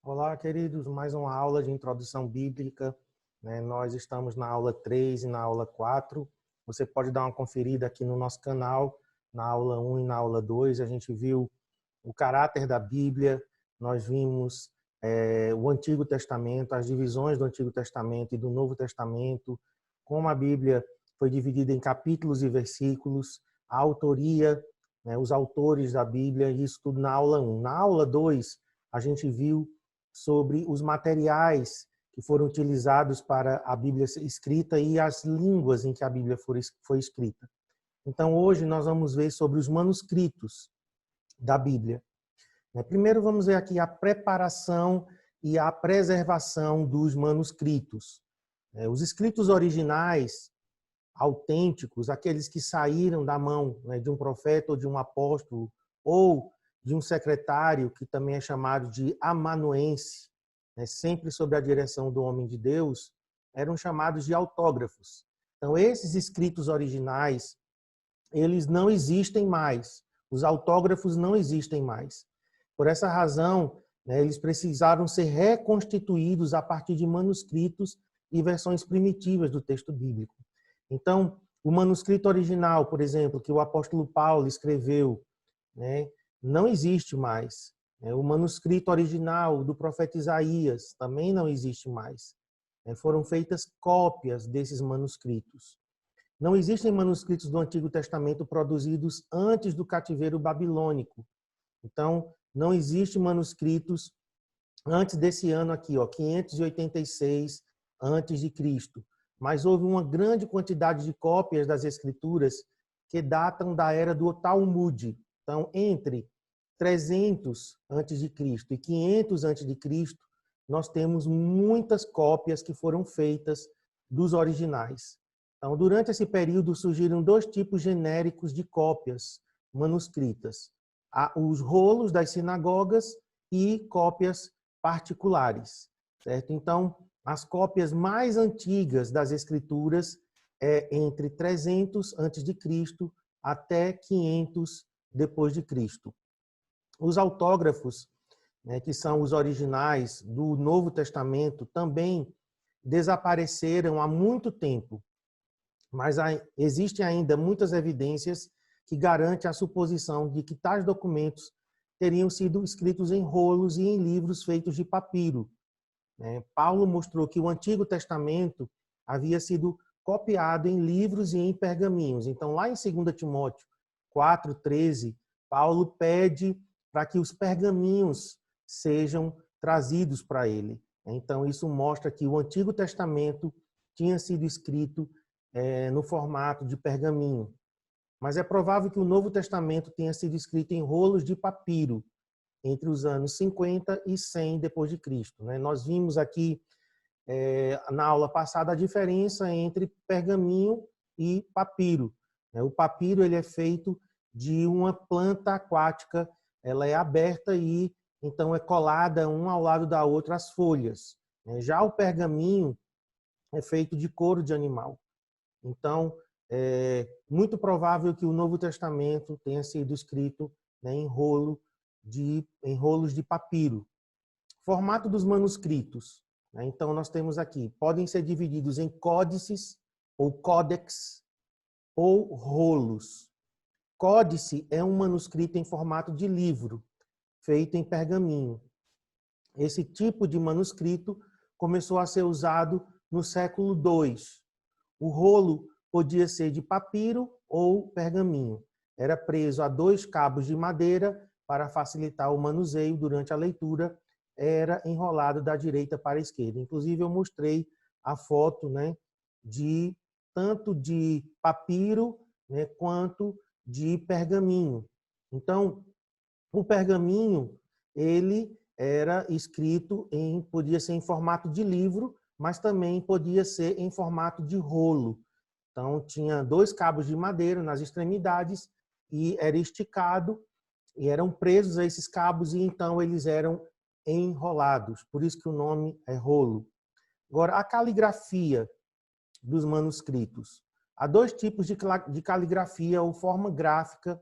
Olá, queridos, mais uma aula de introdução bíblica, né? Nós estamos na aula 3 e na aula 4. Você pode dar uma conferida aqui no nosso canal, na aula 1 e na aula 2. A gente viu o caráter da Bíblia, nós vimos o Antigo Testamento, as divisões do Antigo Testamento e do Novo Testamento, como a Bíblia foi dividida em capítulos e versículos, a autoria, né, os autores da Bíblia, isso tudo na aula 1. Na aula 2, a gente viu sobre os materiais que foram utilizados para a Bíblia ser escrita e as línguas em que a Bíblia foi escrita. Então, hoje nós vamos ver sobre os manuscritos da Bíblia. Primeiro, vamos ver aqui a preparação e a preservação dos manuscritos. Os escritos originais, autênticos, aqueles que saíram da mão de um profeta ou de um apóstolo, ou de um secretário, que também é chamado de amanuense, sempre sob a direção do homem de Deus, eram chamados de autógrafos. Então, esses escritos originais, eles não existem mais. Os autógrafos não existem mais. Por essa razão, eles precisaram ser reconstituídos a partir de manuscritos e versões primitivas do texto bíblico. Então, o manuscrito original, por exemplo, que o apóstolo Paulo escreveu, não existe mais. O manuscrito original do profeta Isaías também não existe mais. Foram feitas cópias desses manuscritos. Não existem manuscritos do Antigo Testamento produzidos antes do cativeiro babilônico. Então, não existem manuscritos antes desse ano aqui, 586 antes de Cristo. Mas houve uma grande quantidade de cópias das Escrituras que datam da era do Talmud. Então, entre 300 antes de Cristo e 500 antes de Cristo, nós temos muitas cópias que foram feitas dos originais. Então, durante esse período surgiram dois tipos genéricos de cópias manuscritas: os rolos das sinagogas e cópias particulares, certo? Então, as cópias mais antigas das Escrituras entre 300 antes de Cristo até 500 depois de Cristo. Os autógrafos, que são os originais do Novo Testamento, também desapareceram há muito tempo, mas existem ainda muitas evidências que garantem a suposição de que tais documentos teriam sido escritos em rolos e em livros feitos de papiro. Paulo mostrou que o Antigo Testamento havia sido copiado em livros e em pergaminhos. Então, lá em 2 Timóteo 4:13, Paulo pede para que os pergaminhos sejam trazidos para ele. Então, isso mostra que o Antigo Testamento tinha sido escrito no formato de pergaminho. Mas é provável que o Novo Testamento tenha sido escrito em rolos de papiro, entre os anos 50 e 100 depois de Cristo. Nós vimos aqui na aula passada a diferença entre pergaminho e papiro. O papiro ele é feito de uma planta aquática, ela é aberta e então é colada um ao lado da outra as folhas. Já o pergaminho é feito de couro de animal. Então, é muito provável que o Novo Testamento tenha sido escrito em rolos de papiro. Formato dos manuscritos. Então, nós temos aqui, podem ser divididos em códices, ou códex, ou rolos. Códice é um manuscrito em formato de livro, feito em pergaminho. Esse tipo de manuscrito começou a ser usado no século II. O rolo podia ser de papiro ou pergaminho. Era preso a 2 cabos de madeira para facilitar o manuseio durante a leitura. Era enrolado da direita para a esquerda. Inclusive, eu mostrei a foto de tanto de papiro quanto de pergaminho. Então, o pergaminho ele era escrito podia ser em formato de livro, mas também podia ser em formato de rolo. Então, tinha 2 cabos de madeira nas extremidades e era esticado e eram presos a esses cabos e então eles eram enrolados. Por isso que o nome é rolo. Agora, a caligrafia dos manuscritos. Há 2 tipos de caligrafia ou forma gráfica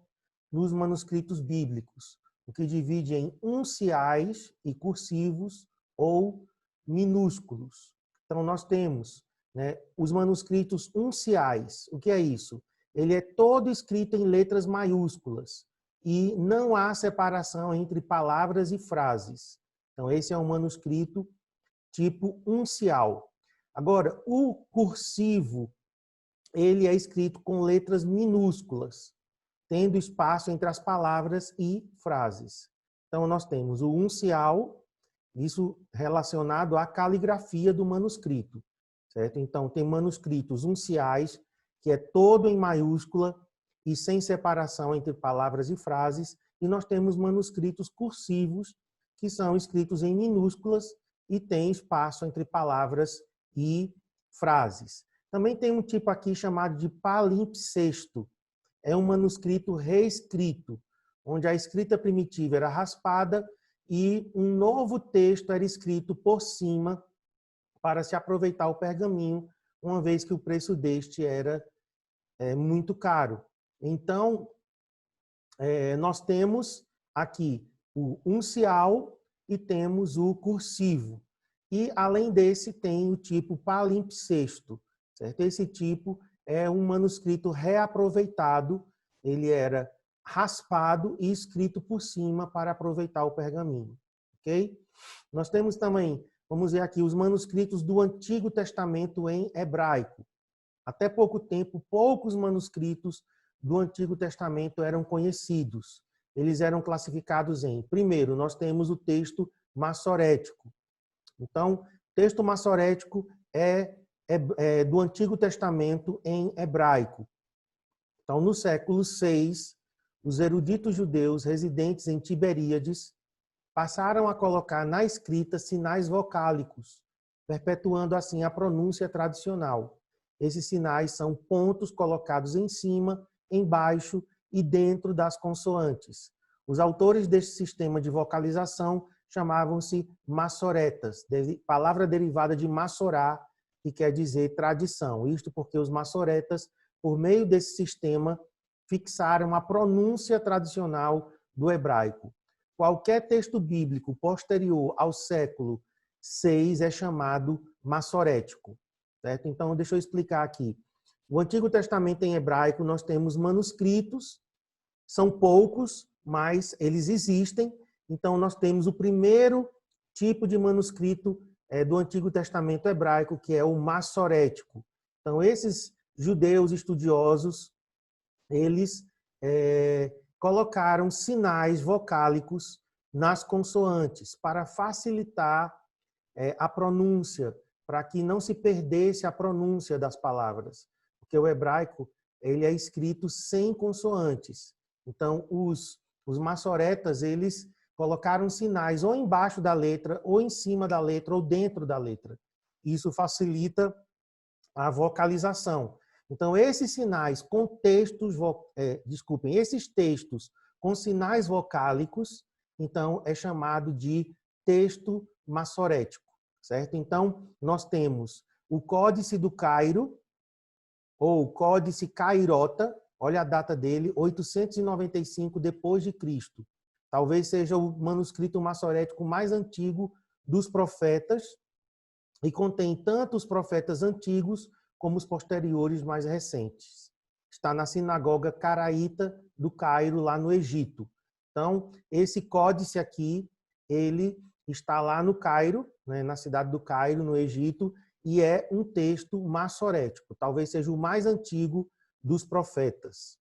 nos manuscritos bíblicos, o que divide em unciais e cursivos ou minúsculos. Então, nós temos, né, os manuscritos unciais. O que é isso? Ele é todo escrito em letras maiúsculas e não há separação entre palavras e frases. Então, esse é um manuscrito tipo uncial. Agora, o cursivo, ele é escrito com letras minúsculas, tendo espaço entre as palavras e frases. Então, nós temos o uncial, isso relacionado à caligrafia do manuscrito, certo? Então, tem manuscritos unciais, que é todo em maiúscula e sem separação entre palavras e frases, e nós temos manuscritos cursivos, que são escritos em minúsculas e tem espaço entre palavras e frases. Também tem um tipo aqui chamado de palimpsesto. É um manuscrito reescrito, onde a escrita primitiva era raspada e um novo texto era escrito por cima para se aproveitar o pergaminho, uma vez que o preço deste era muito caro. Então, nós temos aqui o uncial e temos o cursivo. E, além desse, tem o tipo palimpsesto, certo? Esse tipo é um manuscrito reaproveitado, ele era raspado e escrito por cima para aproveitar o pergaminho, ok? Nós temos também, vamos ver aqui, os manuscritos do Antigo Testamento em hebraico. Até pouco tempo, poucos manuscritos do Antigo Testamento eram conhecidos. Eles eram classificados em, primeiro, nós temos o texto massorético. Então, texto massorético é do Antigo Testamento em hebraico. Então, no século VI, os eruditos judeus residentes em Tiberíades passaram a colocar na escrita sinais vocálicos, perpetuando assim a pronúncia tradicional. Esses sinais são pontos colocados em cima, embaixo e dentro das consoantes. Os autores deste sistema de vocalização chamavam-se massoretas, palavra derivada de massorá, que quer dizer tradição. Isto porque os massoretas, por meio desse sistema, fixaram a pronúncia tradicional do hebraico. Qualquer texto bíblico posterior ao século VI é chamado massorético, certo? Então, deixa eu explicar aqui. O Antigo Testamento em hebraico, nós temos manuscritos, são poucos, mas eles existem. Então, nós temos o primeiro tipo de manuscrito do Antigo Testamento hebraico, que é o massorético. Então, esses judeus estudiosos, eles colocaram sinais vocálicos nas consoantes para facilitar a pronúncia, para que não se perdesse a pronúncia das palavras. Porque o hebraico ele é escrito sem consoantes. Então, os massoretas, eles colocaram sinais ou embaixo da letra, ou em cima da letra, ou dentro da letra. Isso facilita a vocalização. Então, esses sinais com textos, esses textos com sinais vocálicos, então, é chamado de texto massorético, certo? Então, nós temos o Códice do Cairo, ou Códice Cairota, olha a data dele, 895 depois de Cristo. Talvez seja o manuscrito massorético mais antigo dos profetas e contém tanto os profetas antigos como os posteriores mais recentes. Está na sinagoga caraíta do Cairo, lá no Egito. Então, esse códice aqui, ele está lá no Cairo, né, na cidade do Cairo, no Egito, e é um texto massorético, talvez seja o mais antigo dos profetas.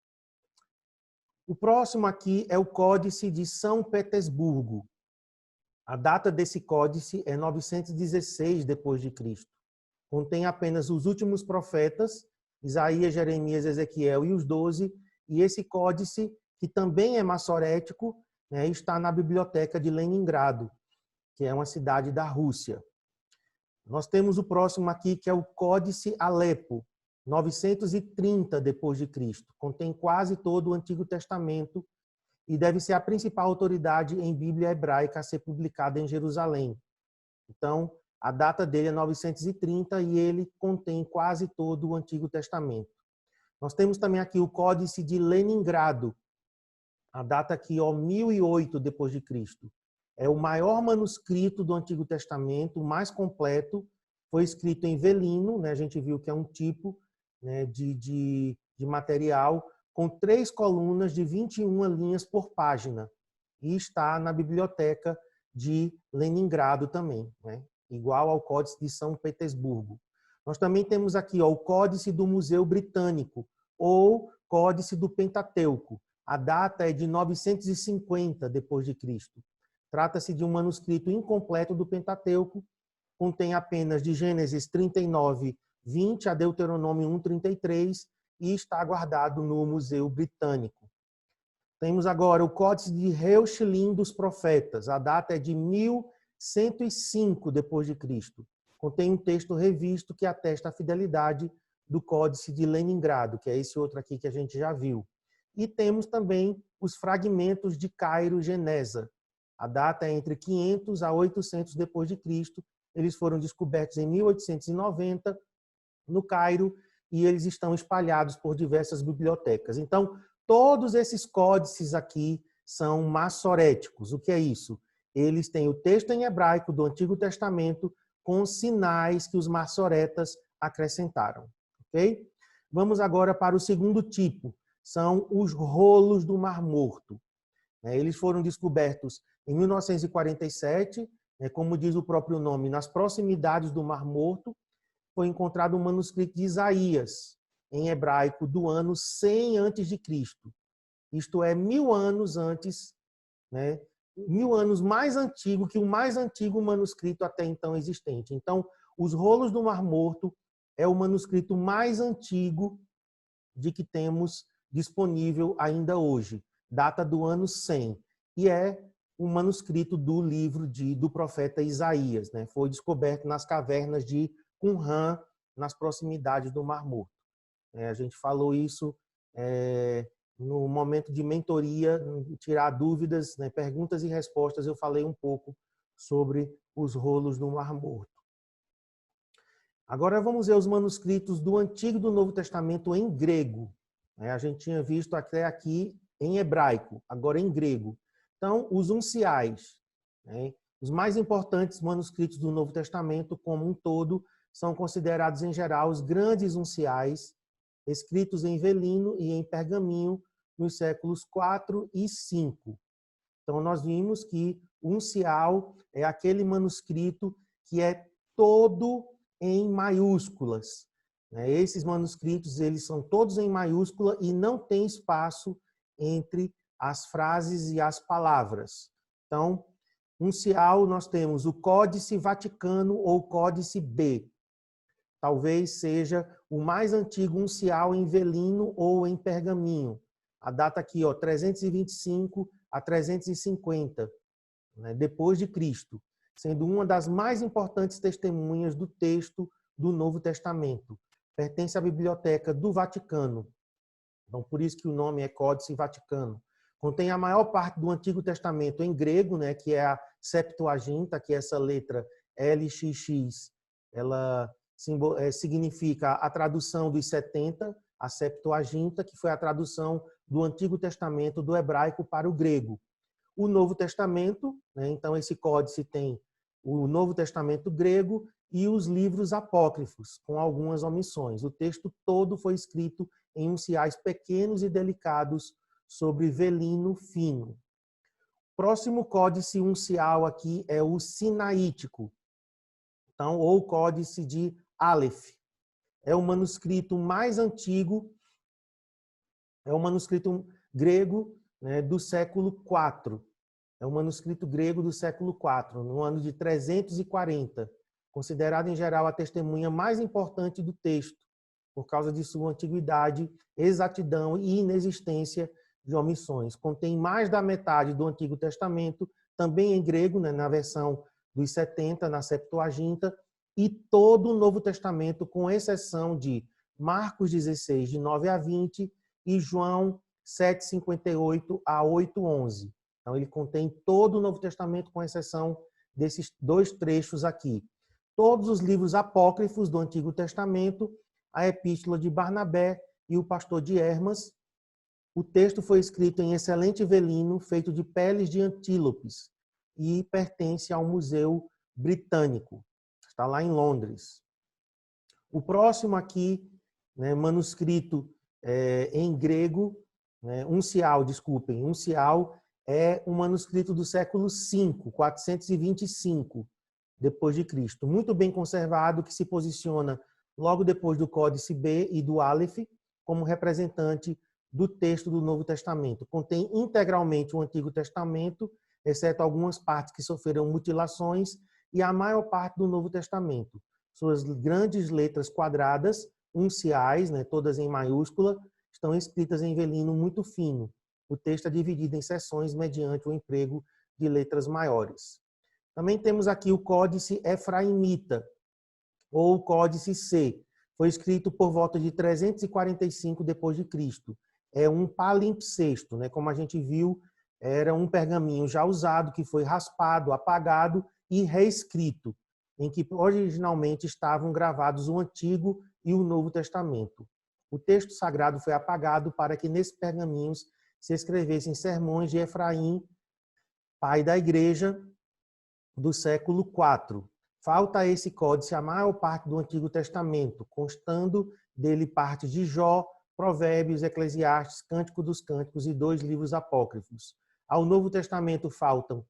O próximo aqui é o Códice de São Petersburgo. A data desse códice é 916 depois de Cristo. Contém apenas os últimos profetas, Isaías, Jeremias, Ezequiel e os 12, e esse códice, que também é massorético, né, está na biblioteca de Leningrado, que é uma cidade da Rússia. Nós temos o próximo aqui, que é o Códice Alepo, 930 depois de Cristo. Contém quase todo o Antigo Testamento e deve ser a principal autoridade em Bíblia hebraica a ser publicada em Jerusalém. Então, a data dele é 930 e ele contém quase todo o Antigo Testamento. Nós temos também aqui o Códice de Leningrado. A data aqui, 1008 depois de Cristo. É o maior manuscrito do Antigo Testamento, o mais completo. Foi escrito em velino, né? A gente viu que é um tipo, né, de material, com 3 colunas de 21 linhas por página. E está na biblioteca de Leningrado também, né? Igual ao Códice de São Petersburgo. Nós também temos aqui, ó, o Códice do Museu Britânico, ou Códice do Pentateuco. A data é de 950 depois de Cristo. Trata-se de um manuscrito incompleto do Pentateuco, contém apenas de Gênesis 39, 20 a Deuteronômio 1, 33 e está guardado no Museu Britânico. Temos agora o Códice de Reuchlin dos Profetas. A data é de 1105 depois de Cristo. Contém um texto revisto que atesta a fidelidade do Códice de Leningrado, que é esse outro aqui que a gente já viu. E temos também os fragmentos de Cairo Genesa. A data é entre 500 a 800 depois de Cristo. Eles foram descobertos em 1890 no Cairo e eles estão espalhados por diversas bibliotecas. Então, todos esses códices aqui são massoréticos. O que é isso? Eles têm o texto em hebraico do Antigo Testamento com sinais que os massoretas acrescentaram. Ok? Vamos agora para o segundo tipo. São os rolos do Mar Morto. Eles foram descobertos em 1947, como diz o próprio nome, nas proximidades do Mar Morto, foi encontrado um manuscrito de Isaías, em hebraico, do ano 100 a.C. Isto é, 1000 anos antes, né? 1000 anos mais antigo que o mais antigo manuscrito até então existente. Então, os rolos do Mar Morto é o manuscrito mais antigo de que temos disponível ainda hoje. Data do ano 100. E é um manuscrito do livro do profeta Isaías, né? Foi descoberto nas cavernas de Qumran, nas proximidades do Mar Morto. A gente falou isso no momento de mentoria, tirar dúvidas, né? Perguntas e respostas, eu falei um pouco sobre os rolos do Mar Morto. Agora vamos ver os manuscritos do Antigo e do Novo Testamento em grego. A gente tinha visto até aqui em hebraico, agora em grego. Então, os unciais, né? Os mais importantes manuscritos do Novo Testamento, como um todo, são considerados, em geral, os grandes unciais, escritos em velino e em pergaminho nos séculos 4 e 5. Então, nós vimos que o uncial é aquele manuscrito que é todo em maiúsculas. Esses manuscritos, eles são todos em maiúscula e não tem espaço entre as frases e as palavras. Então, uncial, nós temos o Códice Vaticano ou Códice B. Talvez seja o mais antigo uncial em velino ou em pergaminho. A data aqui, ó, 325 a 350, né, depois de Cristo, sendo uma das mais importantes testemunhas do texto do Novo Testamento. Pertence à Biblioteca do Vaticano. Então, por isso que o nome é Códice Vaticano. Contém a maior parte do Antigo Testamento em grego, né, que é a Septuaginta, que é essa letra LXX, ela significa a tradução dos 70, a Septuaginta, que foi a tradução do Antigo Testamento do hebraico para o grego. O Novo Testamento, né, então esse códice tem o Novo Testamento grego e os livros apócrifos, com algumas omissões. O texto todo foi escrito em unciais pequenos e delicados sobre velino fino. Próximo códice uncial aqui é o sinaítico, então, ou códice de Aleph. É o manuscrito mais antigo, é o manuscrito grego, né, do século IV. É um manuscrito grego do século IV, no ano de 340, considerado em geral a testemunha mais importante do texto, por causa de sua antiguidade, exatidão e inexistência de omissões. Contém mais da metade do Antigo Testamento, também em grego, né, na versão dos 70, na Septuaginta, e todo o Novo Testamento, com exceção de Marcos 16, de 9 a 20, e João 7, 58 a 8, 11. Então, ele contém todo o Novo Testamento, com exceção desses 2 trechos aqui. Todos os livros apócrifos do Antigo Testamento, a Epístola de Barnabé e o Pastor de Hermas. O texto foi escrito em excelente velino, feito de peles de antílopes. e pertence ao Museu Britânico. Está lá em Londres. O próximo aqui, né, manuscrito em grego, né, uncial, desculpem, uncial é um manuscrito do século V, 425 depois de Cristo, muito bem conservado, que se posiciona logo depois do Códice B e do Aleph como representante do texto do Novo Testamento. Contém integralmente o Antigo Testamento, exceto algumas partes que sofreram mutilações, e a maior parte do Novo Testamento. Suas grandes letras quadradas, unciais, né, todas em maiúscula, estão escritas em velino muito fino. O texto é dividido em seções mediante o emprego de letras maiores. Também temos aqui o Códice Efraimita, ou Códice C. Foi escrito por volta de 345 depois de Cristo. É um palimpsesto, né? Como a gente viu, era um pergaminho já usado que foi raspado, apagado e reescrito, em que originalmente estavam gravados o Antigo e o Novo Testamento. O texto sagrado foi apagado para que nesses pergaminhos se escrevessem sermões de Efraim, pai da igreja, do século IV. Falta a esse códice a maior parte do Antigo Testamento, constando dele partes de Jó, Provérbios, Eclesiastes, Cântico dos Cânticos e 2 livros apócrifos. Ao Novo Testamento faltam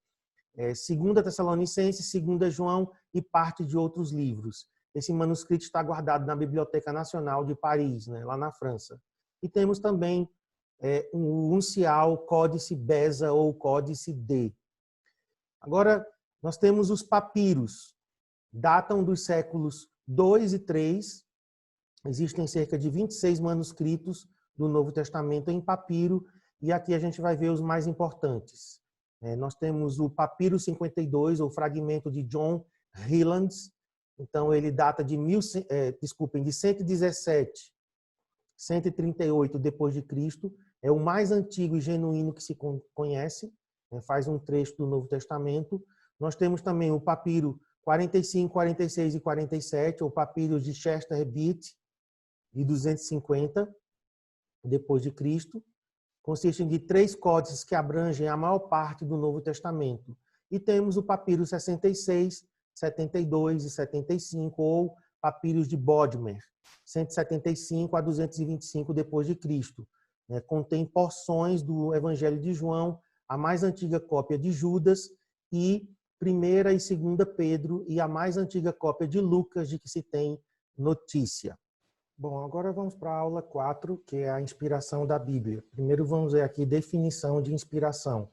2 Tessalonicenses, 2 João e parte de outros livros. Esse manuscrito está guardado na Biblioteca Nacional de Paris, né, lá na França. E temos também um uncial Códice Beza ou Códice D. Agora, nós temos os papiros. Datam dos séculos 2 e 3. Existem cerca de 26 manuscritos do Novo Testamento em papiro, e aqui a gente vai ver os mais importantes. Nós temos o papiro 52, ou fragmento de John Rylands. Então, ele data de 117, 138 depois de Cristo. É o mais antigo e genuíno que se conhece. Faz um trecho do Novo Testamento. Nós temos também o papiro 45, 46 e 47, ou papiros de Chester Beat, de 250 depois de Cristo. Consistem de 3 códices que abrangem a maior parte do Novo Testamento. E temos o papiro 66, 72 e 75, ou papiros de Bodmer, 175 a 225 depois de Cristo. Contém porções do Evangelho de João, a mais antiga cópia de Judas, e 1ª e 2ª Pedro, e a mais antiga cópia de Lucas, de que se tem notícia. Bom, agora vamos para a aula 4, que é a inspiração da Bíblia. Primeiro vamos ver aqui definição de inspiração.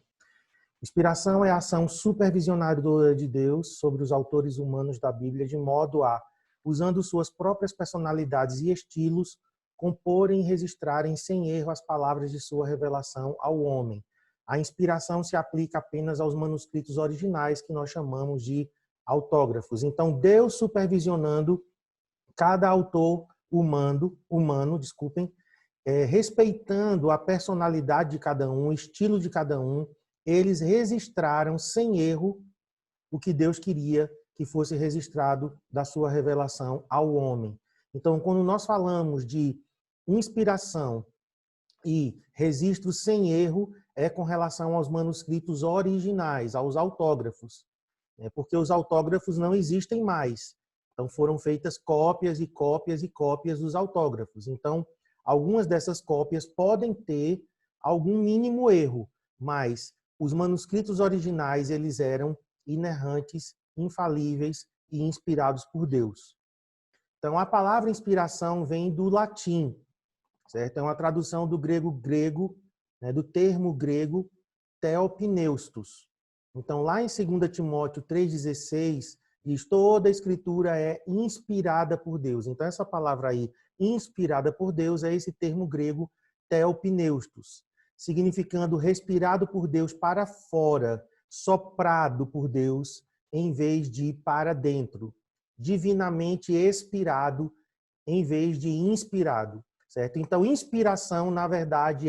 Inspiração é a ação supervisionadora de Deus sobre os autores humanos da Bíblia, de modo a, usando suas próprias personalidades e estilos, comporem e registrarem sem erro as palavras de sua revelação ao homem. A inspiração se aplica apenas aos manuscritos originais, que nós chamamos de autógrafos. Então, Deus supervisionando cada autor humano, respeitando a personalidade de cada um, o estilo de cada um, eles registraram sem erro o que Deus queria que fosse registrado da sua revelação ao homem. Então, quando nós falamos de inspiração e registro sem erro, é com relação aos manuscritos originais, aos autógrafos, porque os autógrafos não existem mais. Então, foram feitas cópias e cópias e cópias dos autógrafos. Então, algumas dessas cópias podem ter algum mínimo erro, mas os manuscritos originais, eles eram inerrantes, infalíveis e inspirados por Deus. Então, a palavra inspiração vem do latim, certo? É uma tradução do grego, né, do termo grego theopneustos. Então, lá em 2 Timóteo 3,16, diz: toda a escritura é inspirada por Deus. Então, essa palavra aí, inspirada por Deus, é esse termo grego theopneustos, significando respirado por Deus para fora, soprado por Deus, em vez de para dentro, divinamente expirado, em vez de inspirado, certo? Então, inspiração, na verdade,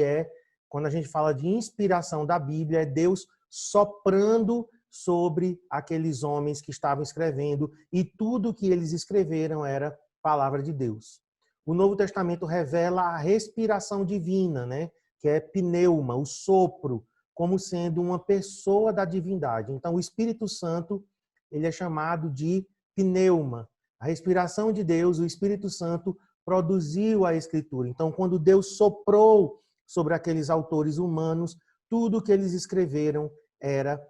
quando a gente fala de inspiração da Bíblia, é Deus soprando sobre aqueles homens que estavam escrevendo, e tudo que eles escreveram era palavra de Deus. O Novo Testamento revela a respiração divina, né? Que é pneuma, o sopro, como sendo uma pessoa da divindade. Então, o Espírito Santo, ele é chamado de pneuma. A respiração de Deus, o Espírito Santo, produziu a Escritura. Então, quando Deus soprou sobre aqueles autores humanos, tudo que eles escreveram era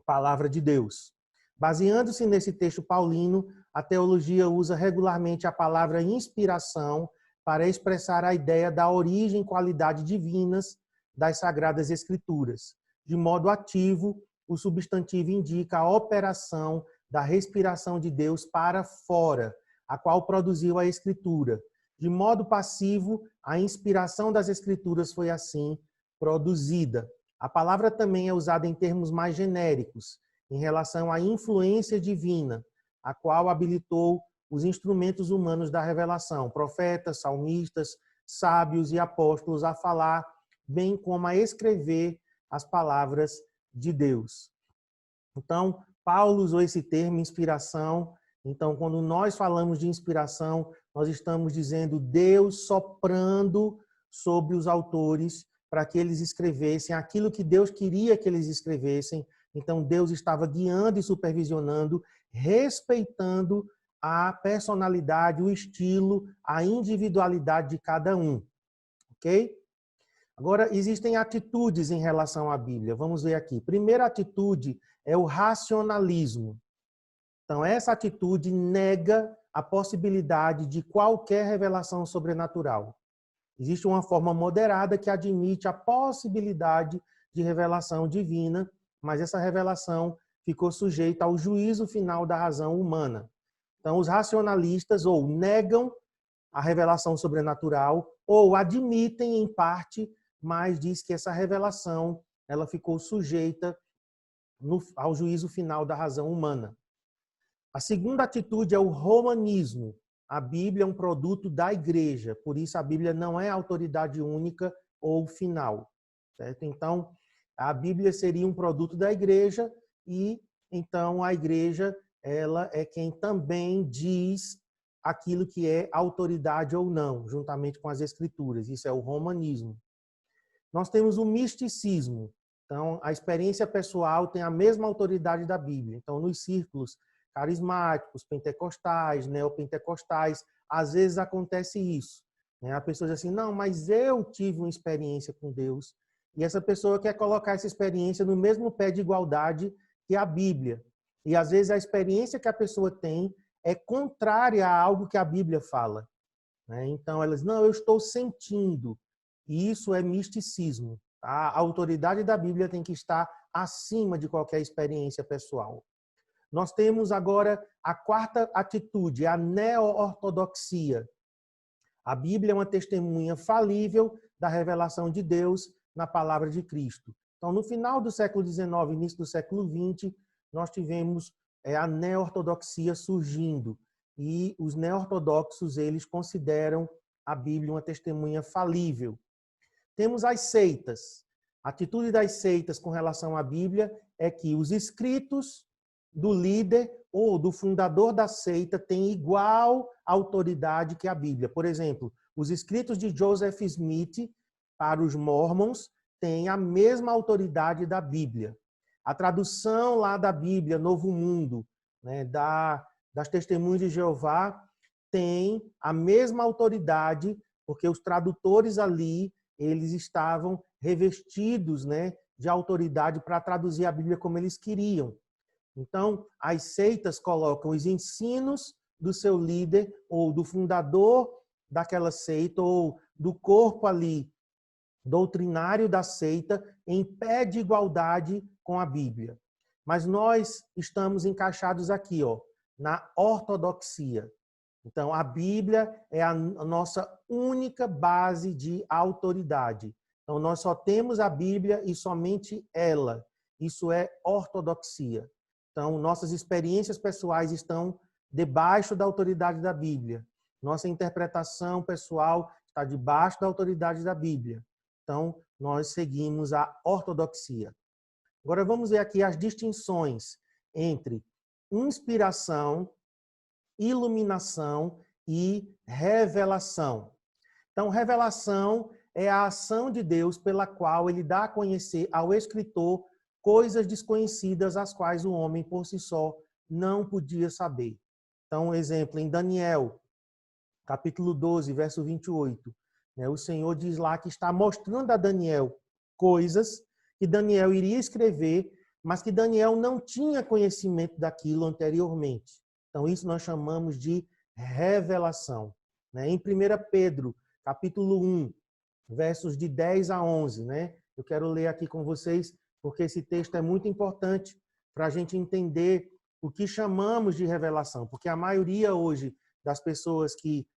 palavra de Deus. Baseando-se nesse texto paulino, a teologia usa regularmente a palavra inspiração para expressar a ideia da origem e qualidade divinas das Sagradas Escrituras. De modo ativo, o substantivo indica a operação da respiração de Deus para fora, a qual produziu a Escritura. De modo passivo, a inspiração das Escrituras foi assim produzida. A palavra também é usada em termos mais genéricos, em relação à influência divina, a qual habilitou os instrumentos humanos da revelação, profetas, salmistas, sábios e apóstolos a falar, bem como a escrever as palavras de Deus. Então, Paulo usou esse termo, inspiração. Então, quando nós falamos de inspiração, nós estamos dizendo Deus soprando sobre os autores para que eles escrevessem aquilo que Deus queria que eles escrevessem. Então, Deus estava guiando e supervisionando, respeitando a personalidade, o estilo, a individualidade de cada um. Ok? Agora, existem atitudes em relação à Bíblia. Vamos ver aqui. Primeira atitude é o racionalismo. Então, essa atitude nega a possibilidade de qualquer revelação sobrenatural. Existe uma forma moderada que admite a possibilidade de revelação divina, mas essa revelação ficou sujeita ao juízo final da razão humana. Então, os racionalistas ou negam a revelação sobrenatural ou admitem em parte, mas diz que essa revelação ela ficou sujeita ao juízo final da razão humana. A segunda atitude é o romanismo. A Bíblia é um produto da igreja, por isso a Bíblia não é autoridade única ou final. Certo? Então, a Bíblia seria um produto da igreja e, então, a igreja ela é quem também diz aquilo que é autoridade ou não, juntamente com as escrituras. Isso é o romanismo. Nós temos o misticismo. Então, a experiência pessoal tem a mesma autoridade da Bíblia. Então, nos círculos carismáticos, pentecostais, neopentecostais, às vezes acontece isso. A pessoa diz assim, não, mas eu tive uma experiência com Deus. E essa pessoa quer colocar essa experiência no mesmo pé de igualdade que a Bíblia. E às vezes a experiência que a pessoa tem é contrária a algo que a Bíblia fala. Então, elas, não, eu estou sentindo. E isso é misticismo. A autoridade da Bíblia tem que estar acima de qualquer experiência pessoal. Nós temos agora a quarta atitude, a neo-ortodoxia. A Bíblia é uma testemunha falível da revelação de Deus na palavra de Cristo. Então, no final do século XIX, início do século XX, nós tivemos a neo-ortodoxia surgindo. E os neo-ortodoxos, eles consideram a Bíblia uma testemunha falível. Temos as seitas. A atitude das seitas com relação à Bíblia é que os escritos do líder ou do fundador da seita têm igual autoridade que a Bíblia. Por exemplo, os escritos de Joseph Smith para os mormons têm a mesma autoridade da Bíblia. A tradução lá da Bíblia, Novo Mundo, das Testemunhas de Jeová, tem a mesma autoridade, porque os tradutores ali, eles estavam revestidos de autoridade para traduzir a Bíblia como eles queriam. Então, as seitas colocam os ensinos do seu líder ou do fundador daquela seita ou do corpo ali doutrinário da seita em pé de igualdade com a Bíblia. Mas nós estamos encaixados aqui, na ortodoxia. Então, a Bíblia é a nossa única base de autoridade. Então, nós só temos a Bíblia e somente ela. Isso é ortodoxia. Então, nossas experiências pessoais estão debaixo da autoridade da Bíblia. Nossa interpretação pessoal está debaixo da autoridade da Bíblia. Então, nós seguimos a ortodoxia. Agora, vamos ver aqui as distinções entre inspiração, iluminação e revelação. Então, revelação é a ação de Deus pela qual ele dá a conhecer ao escritor coisas desconhecidas as quais o homem por si só não podia saber. Então, exemplo, em Daniel, capítulo 12, verso 28, né, o Senhor diz lá que está mostrando a Daniel coisas que Daniel iria escrever, mas que Daniel não tinha conhecimento daquilo anteriormente. Então, isso nós chamamos de revelação. Né? Em 1 Pedro, capítulo 1, versos de 10 a 11, né? Eu quero ler aqui com vocês, porque esse texto é muito importante para a gente entender o que chamamos de revelação, porque a maioria hoje das pessoas que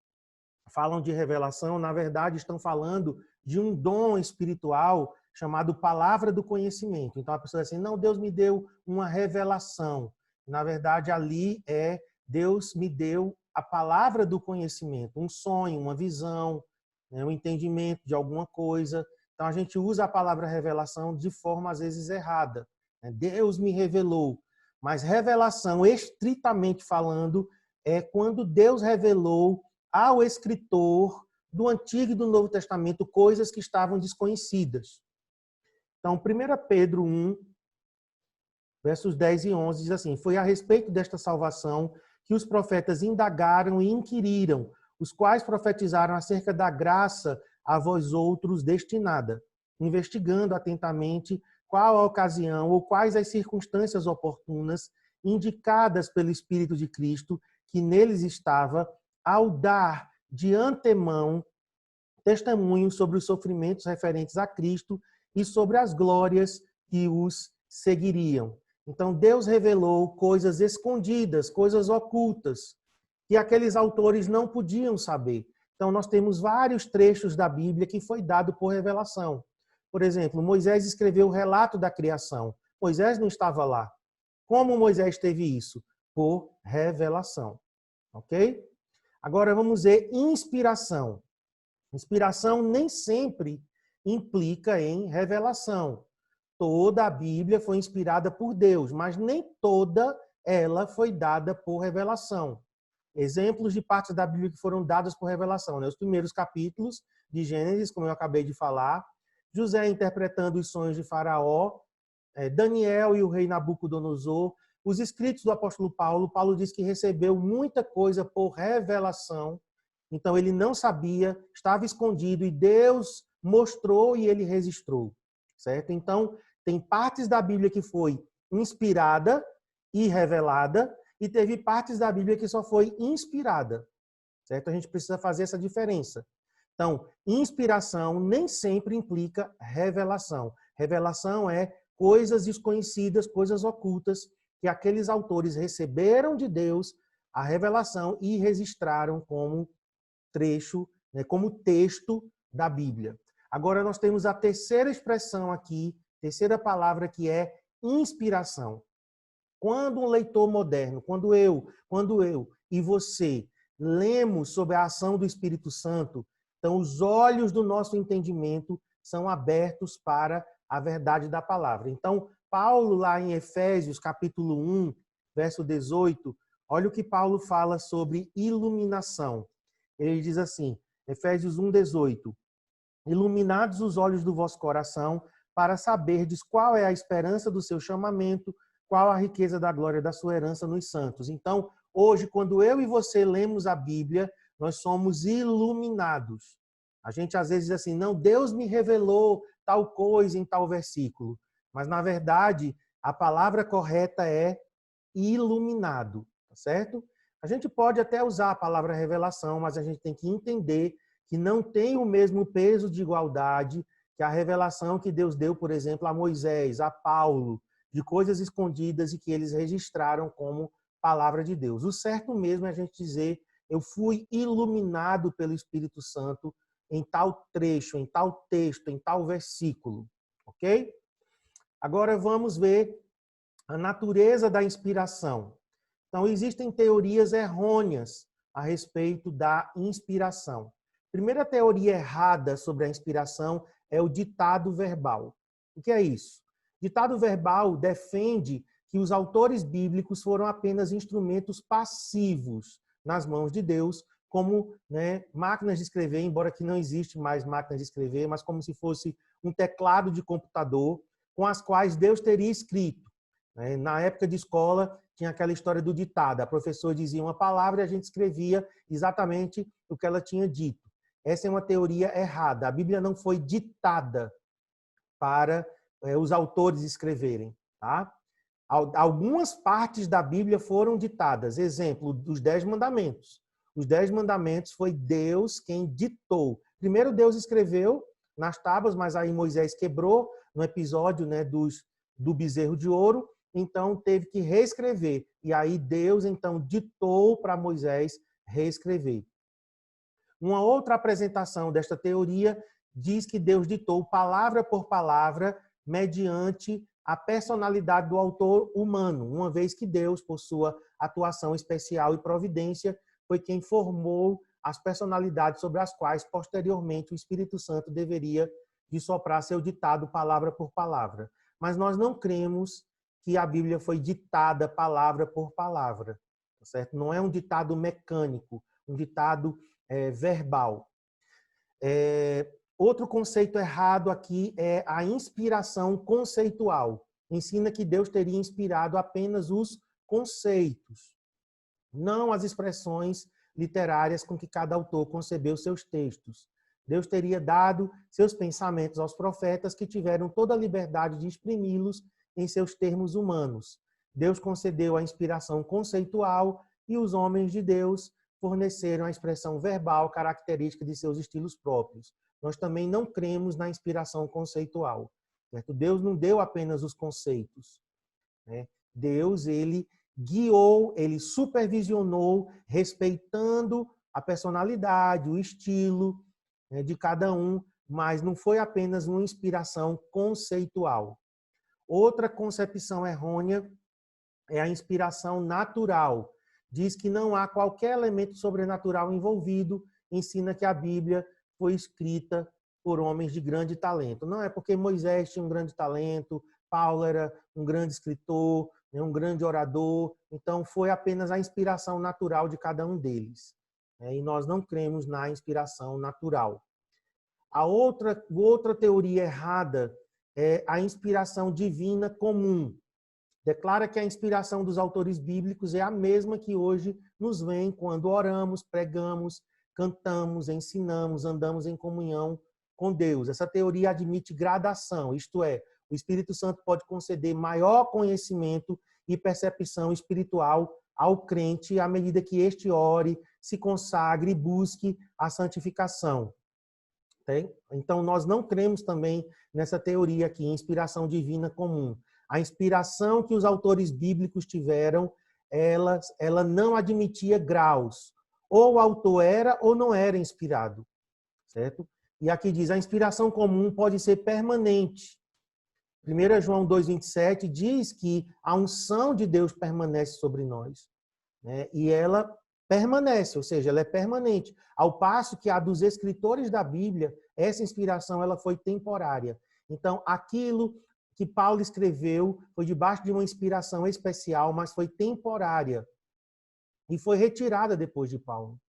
falam de revelação, na verdade, estão falando de um dom espiritual chamado palavra do conhecimento. Então, a pessoa diz assim, não, Deus me deu uma revelação. Na verdade, ali é Deus me deu a palavra do conhecimento, um sonho, uma visão, né, um entendimento de alguma coisa. Então, a gente usa a palavra revelação de forma, às vezes, errada. Deus me revelou. Mas revelação, estritamente falando, é quando Deus revelou ao escritor do Antigo e do Novo Testamento coisas que estavam desconhecidas. Então, 1 Pedro 1, versos 10 e 11, diz assim, foi a respeito desta salvação que os profetas indagaram e inquiriram, os quais profetizaram acerca da graça a vós outros destinada, investigando atentamente qual a ocasião ou quais as circunstâncias oportunas indicadas pelo Espírito de Cristo que neles estava, ao dar de antemão testemunho sobre os sofrimentos referentes a Cristo e sobre as glórias que os seguiriam. Então, Deus revelou coisas escondidas, coisas ocultas, que aqueles autores não podiam saber. Então, nós temos vários trechos da Bíblia que foi dado por revelação. Por exemplo, Moisés escreveu o relato da criação. Moisés não estava lá. Como Moisés teve isso? Por revelação. Ok? Agora vamos ver inspiração. Inspiração nem sempre implica em revelação. Toda a Bíblia foi inspirada por Deus, mas nem toda ela foi dada por revelação. Exemplos de partes da Bíblia que foram dadas por revelação, né? Os primeiros capítulos de Gênesis, como eu acabei de falar, José interpretando os sonhos de Faraó, Daniel e o rei Nabucodonosor, os escritos do apóstolo Paulo. Paulo diz que recebeu muita coisa por revelação, então ele não sabia, estava escondido e Deus mostrou e ele registrou, certo? Então, tem partes da Bíblia que foi inspirada e revelada e teve partes da Bíblia que só foi inspirada, certo? A gente precisa fazer essa diferença. Então, inspiração nem sempre implica revelação. Revelação é coisas desconhecidas, coisas ocultas, que aqueles autores receberam de Deus a revelação e registraram como trecho, né, como texto da Bíblia. Agora nós temos a terceira expressão aqui, terceira palavra, que é inspiração. Quando um leitor moderno, quando eu e você lemos sobre a ação do Espírito Santo, então os olhos do nosso entendimento são abertos para a verdade da palavra. Então, Paulo, lá em Efésios, capítulo 1, verso 18, olha o que Paulo fala sobre iluminação. Ele diz assim, Efésios 1, 18, iluminados os olhos do vosso coração, para saberdes qual é a esperança do seu chamamento, qual a riqueza da glória da sua herança nos santos. Então, hoje, quando eu e você lemos a Bíblia, nós somos iluminados. A gente às vezes diz assim, não, Deus me revelou tal coisa em tal versículo. Mas, na verdade, a palavra correta é iluminado, certo? A gente pode até usar a palavra revelação, mas a gente tem que entender que não tem o mesmo peso de igualdade que a revelação que Deus deu, por exemplo, a Moisés, a Paulo, de coisas escondidas e que eles registraram como palavra de Deus. O certo mesmo é a gente dizer, eu fui iluminado pelo Espírito Santo em tal trecho, em tal texto, em tal versículo, ok? Agora vamos ver a natureza da inspiração. Então, existem teorias errôneas a respeito da inspiração. A primeira teoria errada sobre a inspiração é o ditado verbal. O que é isso? Ditado verbal defende que os autores bíblicos foram apenas instrumentos passivos nas mãos de Deus, como, né, máquinas de escrever, embora que não existe mais máquinas de escrever, mas como se fosse um teclado de computador com as quais Deus teria escrito. Né? Na época de escola, tinha aquela história do ditado. A professora dizia uma palavra e a gente escrevia exatamente o que ela tinha dito. Essa é uma teoria errada. A Bíblia não foi ditada para os autores escreverem. Tá? Algumas partes da Bíblia foram ditadas. Exemplo, dos 10 mandamentos. Os 10 mandamentos foi Deus quem ditou. Primeiro Deus escreveu nas tábuas, mas aí Moisés quebrou no episódio, né, do bezerro de ouro, então teve que reescrever. E aí Deus então ditou para Moisés reescrever. Uma outra apresentação desta teoria diz que Deus ditou palavra por palavra mediante a personalidade do autor humano, uma vez que Deus, por sua atuação especial e providência, foi quem formou as personalidades sobre as quais, posteriormente, o Espírito Santo deveria de soprar seu ditado palavra por palavra. Mas nós não cremos que a Bíblia foi ditada palavra por palavra, certo? Não é um ditado mecânico, um ditado verbal. Outro conceito errado aqui é a inspiração conceitual. Ensina que Deus teria inspirado apenas os conceitos, não as expressões literárias com que cada autor concebeu seus textos. Deus teria dado seus pensamentos aos profetas, que tiveram toda a liberdade de exprimi-los em seus termos humanos. Deus concedeu a inspiração conceitual e os homens de Deus forneceram a expressão verbal característica de seus estilos próprios. Nós também não cremos na inspiração conceitual. Certo? Deus não deu apenas os conceitos. Né? Deus, ele guiou, ele supervisionou, respeitando a personalidade, o estilo, né, de cada um, mas não foi apenas uma inspiração conceitual. Outra concepção errônea é a inspiração natural. Diz que não há qualquer elemento sobrenatural envolvido, ensina que a Bíblia foi escrita por homens de grande talento. Não é porque Moisés tinha um grande talento, Paulo era um grande escritor, um grande orador, então foi apenas a inspiração natural de cada um deles. E nós não cremos na inspiração natural. A outra teoria errada é a inspiração divina comum. Declara que a inspiração dos autores bíblicos é a mesma que hoje nos vem quando oramos, pregamos, cantamos, ensinamos, andamos em comunhão com Deus. Essa teoria admite gradação, isto é, o Espírito Santo pode conceder maior conhecimento e percepção espiritual ao crente à medida que este ore, se consagre e busque a santificação. Então, nós não cremos também nessa teoria aqui, inspiração divina comum. A inspiração que os autores bíblicos tiveram, ela não admitia graus. Ou o autor era ou não era inspirado. Certo? E aqui diz, a inspiração comum pode ser permanente. 1 João 2,27 diz que a unção de Deus permanece sobre nós. Né? E ela permanece, ou seja, ela é permanente. Ao passo que a dos escritores da Bíblia, essa inspiração ela foi temporária. Então, aquilo que Paulo escreveu foi debaixo de uma inspiração especial, mas foi temporária. E foi retirada depois de Paulo.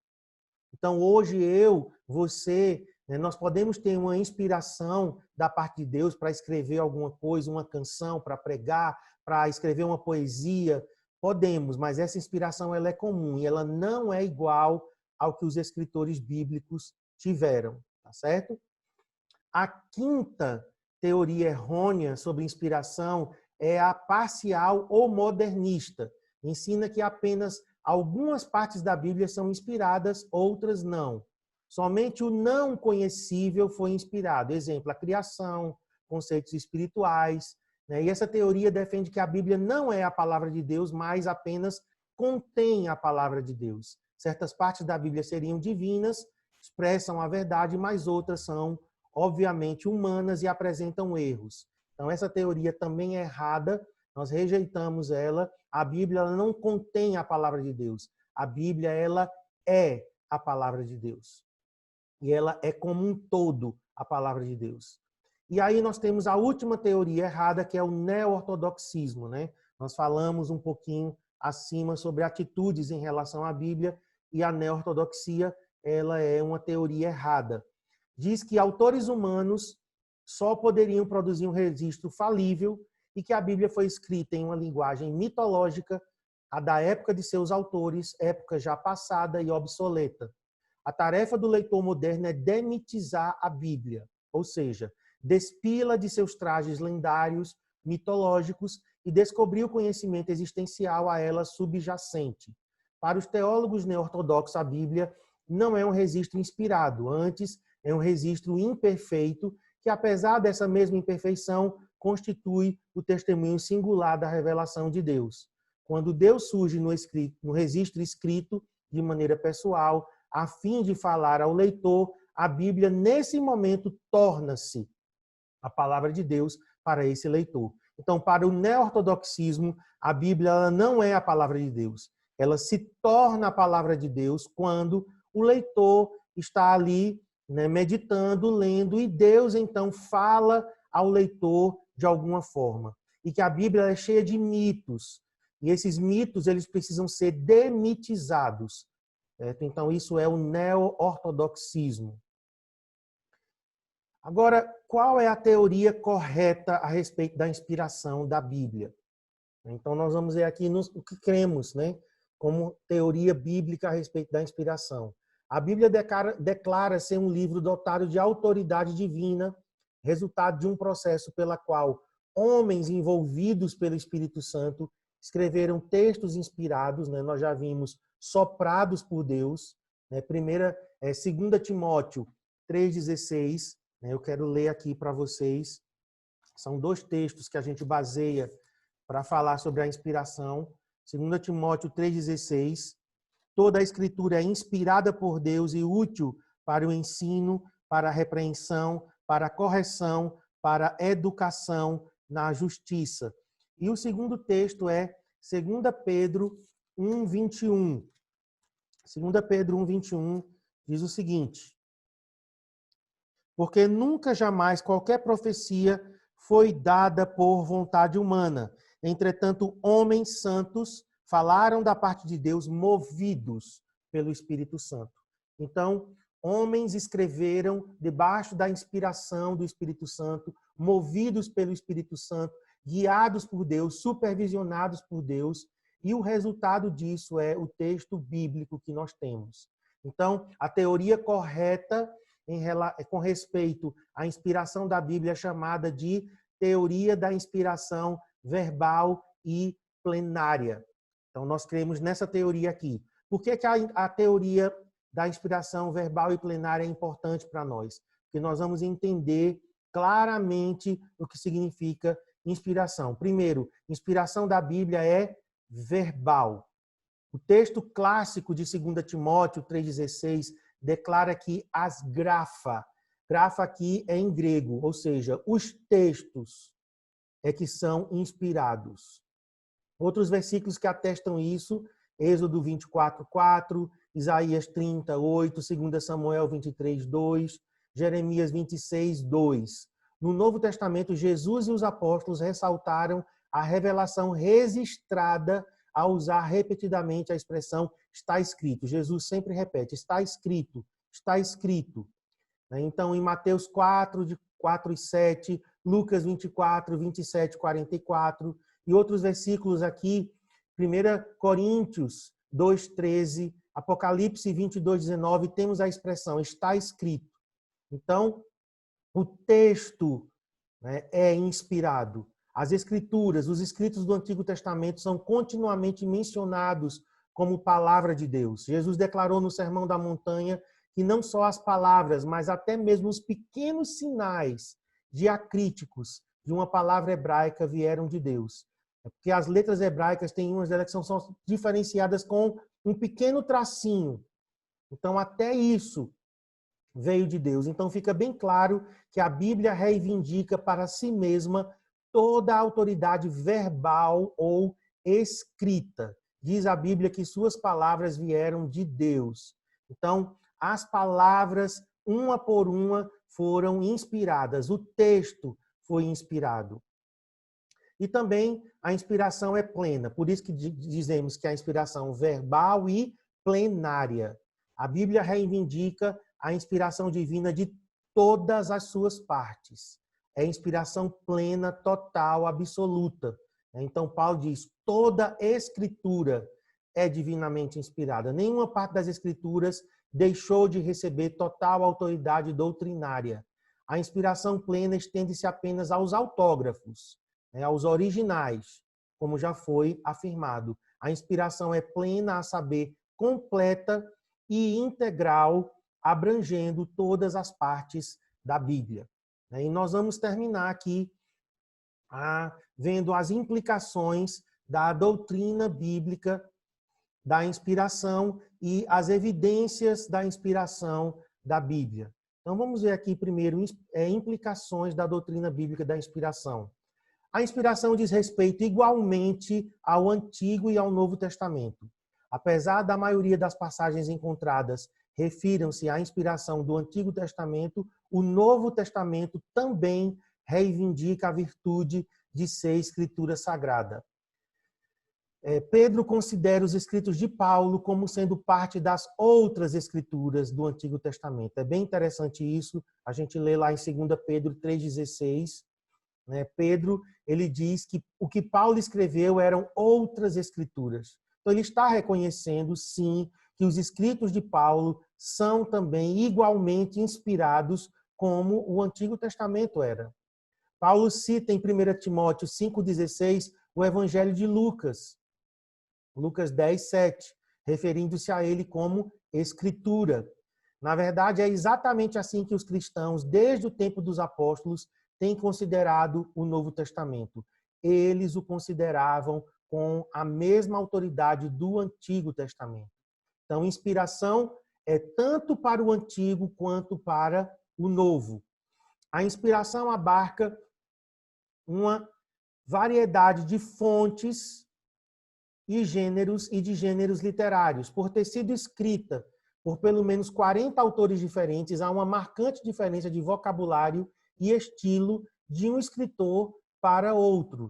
Então, hoje você, nós podemos ter uma inspiração da parte de Deus para escrever alguma coisa, uma canção, para pregar, para escrever uma poesia. Podemos, mas essa inspiração ela é comum e ela não é igual ao que os escritores bíblicos tiveram. Tá certo? A quinta teoria errônea sobre inspiração é a parcial ou modernista. Ensina que apenas algumas partes da Bíblia são inspiradas, outras não. Somente o não conhecível foi inspirado. Exemplo, a criação, conceitos espirituais. Né? E essa teoria defende que a Bíblia não é a palavra de Deus, mas apenas contém a palavra de Deus. Certas partes da Bíblia seriam divinas, expressam a verdade, mas outras são, obviamente, humanas e apresentam erros. Então, essa teoria também é errada, nós rejeitamos ela. A Bíblia ela não contém a palavra de Deus. A Bíblia ela é a palavra de Deus. E ela é como um todo a palavra de Deus. E aí nós temos a última teoria errada, que é o neo-ortodoxismo. Né? Nós falamos um pouquinho acima sobre atitudes em relação à Bíblia, e a neo-ortodoxia ela é uma teoria errada. Diz que autores humanos só poderiam produzir um registro falível e que a Bíblia foi escrita em uma linguagem mitológica, a da época de seus autores, época já passada e obsoleta. A tarefa do leitor moderno é demitizar a Bíblia, ou seja, despila de seus trajes lendários, mitológicos e descobrir o conhecimento existencial a ela subjacente. Para os teólogos neortodoxos, a Bíblia não é um registro inspirado, antes é um registro imperfeito que, apesar dessa mesma imperfeição, constitui o testemunho singular da revelação de Deus. Quando Deus surge no registro escrito, de maneira pessoal, a fim de falar ao leitor, a Bíblia, nesse momento, torna-se a palavra de Deus para esse leitor. Então, para o neortodoxismo, a Bíblia ela não é a palavra de Deus. Ela se torna a palavra de Deus quando o leitor está ali, né, meditando, lendo, e Deus, então, fala ao leitor de alguma forma. E que a Bíblia é cheia de mitos. E esses mitos eles precisam ser demitizados. Certo? Então, isso é o neo-ortodoxismo. Agora, qual é a teoria correta a respeito da inspiração da Bíblia? Então, nós vamos ver aqui o que cremos, né, como teoria bíblica a respeito da inspiração. A Bíblia declara ser um livro dotado de autoridade divina, resultado de um processo pela qual homens envolvidos pelo Espírito Santo escreveram textos inspirados, né, nós já vimos, soprados por Deus. Né, 2 Timóteo 3,16, né, eu quero ler aqui para vocês. São dois textos que a gente baseia para falar sobre a inspiração. 2 Timóteo 3,16. Toda a Escritura é inspirada por Deus e útil para o ensino, para a repreensão, para a correção, para a educação na justiça. E o segundo texto é 2 Pedro 1,21. 2 Pedro 1,21 diz o seguinte: porque nunca jamais qualquer profecia foi dada por vontade humana. Entretanto, homens santos falaram da parte de Deus movidos pelo Espírito Santo. Então, homens escreveram debaixo da inspiração do Espírito Santo, movidos pelo Espírito Santo, guiados por Deus, supervisionados por Deus, e o resultado disso é o texto bíblico que nós temos. Então, a teoria correta com respeito à inspiração da Bíblia é chamada de teoria da inspiração verbal e plenária. Então, nós cremos nessa teoria aqui. Por que a teoria da inspiração verbal e plenária é importante para nós? Porque nós vamos entender claramente o que significa inspiração. Primeiro, inspiração da Bíblia é verbal. O texto clássico de 2 Timóteo 3,16 declara que as grafa aqui é em grego, ou seja, os textos é que são inspirados. Outros versículos que atestam isso, Êxodo 24:4, Isaías 30:8, 2 Samuel 23:2, Jeremias 26:2. No Novo Testamento, Jesus e os apóstolos ressaltaram a revelação registrada ao usar repetidamente a expressão está escrito. Jesus sempre repete, está escrito, está escrito. Então, em Mateus 4, de 4 e 7, Lucas 24, 27, 44, e outros versículos aqui, 1 Coríntios 2, 13, Apocalipse 22, 19, temos a expressão está escrito. Então, o texto, né, é inspirado. As escrituras, os escritos do Antigo Testamento são continuamente mencionados como palavra de Deus. Jesus declarou no Sermão da Montanha que não só as palavras, mas até mesmo os pequenos sinais diacríticos de uma palavra hebraica vieram de Deus. Porque as letras hebraicas têm umas delas que são diferenciadas com um pequeno tracinho. Então, até isso veio de Deus. Então, fica bem claro que a Bíblia reivindica para si mesma toda a autoridade verbal ou escrita. Diz a Bíblia que suas palavras vieram de Deus. Então, as palavras, uma por uma, foram inspiradas. O texto foi inspirado. E também a inspiração é plena. Por isso que dizemos que a inspiração verbal e plenária. A Bíblia reivindica a inspiração divina de todas as suas partes. É inspiração plena, total, absoluta. Então, Paulo diz, toda escritura é divinamente inspirada. Nenhuma parte das escrituras deixou de receber total autoridade doutrinária. A inspiração plena estende-se apenas aos autógrafos, aos originais, como já foi afirmado. A inspiração é plena, a saber, completa e integral, abrangendo todas as partes da Bíblia. E nós vamos terminar aqui vendo as implicações da doutrina bíblica da inspiração e as evidências da inspiração da Bíblia. Então vamos ver aqui primeiro implicações da doutrina bíblica da inspiração. A inspiração diz respeito igualmente ao Antigo e ao Novo Testamento. Apesar da maioria das passagens encontradas refiram-se à inspiração do Antigo Testamento, o Novo Testamento também reivindica a virtude de ser escritura sagrada. Pedro considera os escritos de Paulo como sendo parte das outras escrituras do Antigo Testamento. É bem interessante isso. A gente lê lá em 2 Pedro 3,16. Pedro, ele diz que o que Paulo escreveu eram outras escrituras. Então, ele está reconhecendo, sim, que os escritos de Paulo são também igualmente inspirados como o Antigo Testamento era. Paulo cita em 1 Timóteo 5,16 o Evangelho de Lucas, Lucas 10:7, referindo-se a ele como Escritura. Na verdade, é exatamente assim que os cristãos, desde o tempo dos apóstolos, têm considerado o Novo Testamento. Eles o consideravam com a mesma autoridade do Antigo Testamento. Então, inspiração é tanto para o Antigo quanto para o Novo. A inspiração abarca uma variedade de fontes e de gêneros literários. Por ter sido escrita por pelo menos 40 autores diferentes, há uma marcante diferença de vocabulário e estilo de um escritor para outro.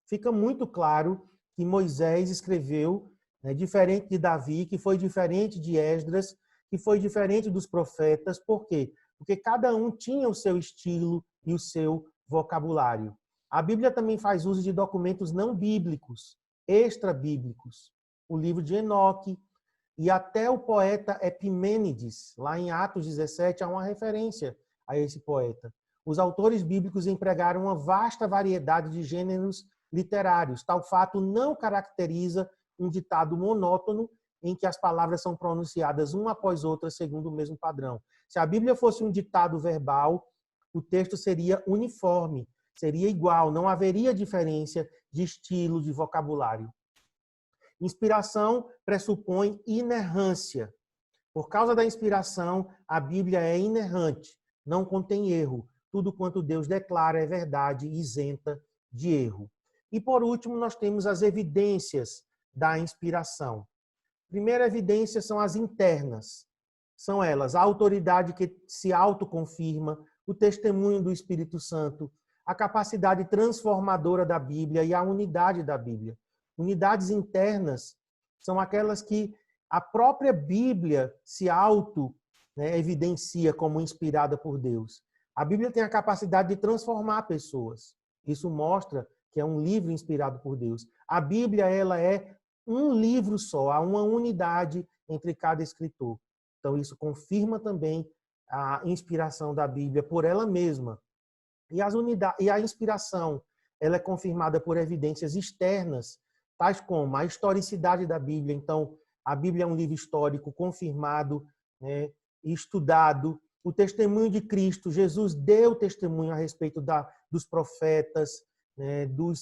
Fica muito claro que Moisés escreveu diferente de Davi, que foi diferente de Esdras, que foi diferente dos profetas. Por quê? Porque cada um tinha o seu estilo e o seu vocabulário. A Bíblia também faz uso de documentos não bíblicos, extra-bíblicos. O livro de Enoque e até o poeta Epimênides, lá em Atos 17, há uma referência a esse poeta. Os autores bíblicos empregaram uma vasta variedade de gêneros literários. Tal fato não caracteriza um ditado monótono em que as palavras são pronunciadas uma após outra segundo o mesmo padrão. Se a Bíblia fosse um ditado verbal, o texto seria uniforme, seria igual, não haveria diferença de estilo, de vocabulário. Inspiração pressupõe inerrância. Por causa da inspiração, a Bíblia é inerrante, não contém erro. Tudo quanto Deus declara é verdade, isenta de erro. E por último, nós temos as evidências da inspiração. Primeira evidência são as internas. São elas a autoridade que se autoconfirma, o testemunho do Espírito Santo, a capacidade transformadora da Bíblia e a unidade da Bíblia. Unidades internas são aquelas que a própria Bíblia se evidencia como inspirada por Deus. A Bíblia tem a capacidade de transformar pessoas. Isso mostra que é um livro inspirado por Deus. A Bíblia, ela é um livro só, há uma unidade entre cada escritor. Então, isso confirma também a inspiração da Bíblia por ela mesma. E a inspiração, ela é confirmada por evidências externas, tais como a historicidade da Bíblia. Então, a Bíblia é um livro histórico confirmado, estudado. O testemunho de Cristo, Jesus deu testemunho a respeito dos profetas,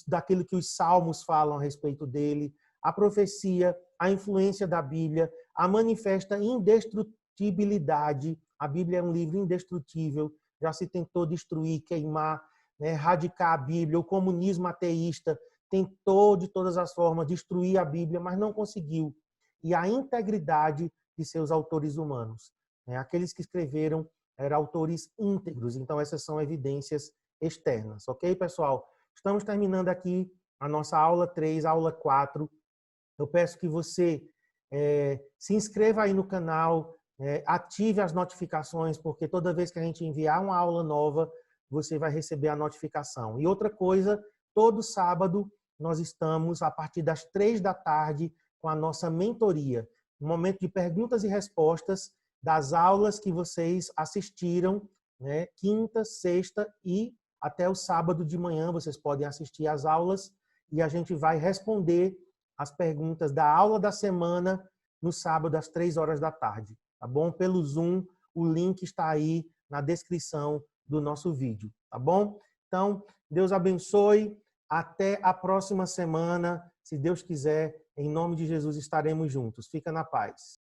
daquilo que os salmos falam a respeito dele. A profecia, a influência da Bíblia, a manifesta indestrutibilidade. A Bíblia é um livro indestrutível. Já se tentou destruir, queimar, erradicar a Bíblia. O comunismo ateísta tentou, de todas as formas, destruir a Bíblia, mas não conseguiu. E a integridade de seus autores humanos. Aqueles que escreveram eram autores íntegros. Então, essas são evidências externas. Ok, pessoal? Estamos terminando aqui a nossa aula 3, aula 4. Eu peço que você Se inscreva aí no canal, ative as notificações, porque toda vez que a gente enviar uma aula nova, você vai receber a notificação. E outra coisa, todo sábado nós estamos, a partir das 3 da tarde, com a nossa mentoria, um momento de perguntas e respostas das aulas que vocês assistiram, né? Quinta, sexta e até o sábado de manhã vocês podem assistir às aulas e a gente vai responder as perguntas da aula da semana no sábado às 3 horas da tarde, tá bom? Pelo Zoom, o link está aí na descrição do nosso vídeo, tá bom? Então, Deus abençoe, até a próxima semana, se Deus quiser, em nome de Jesus estaremos juntos. Fica na paz.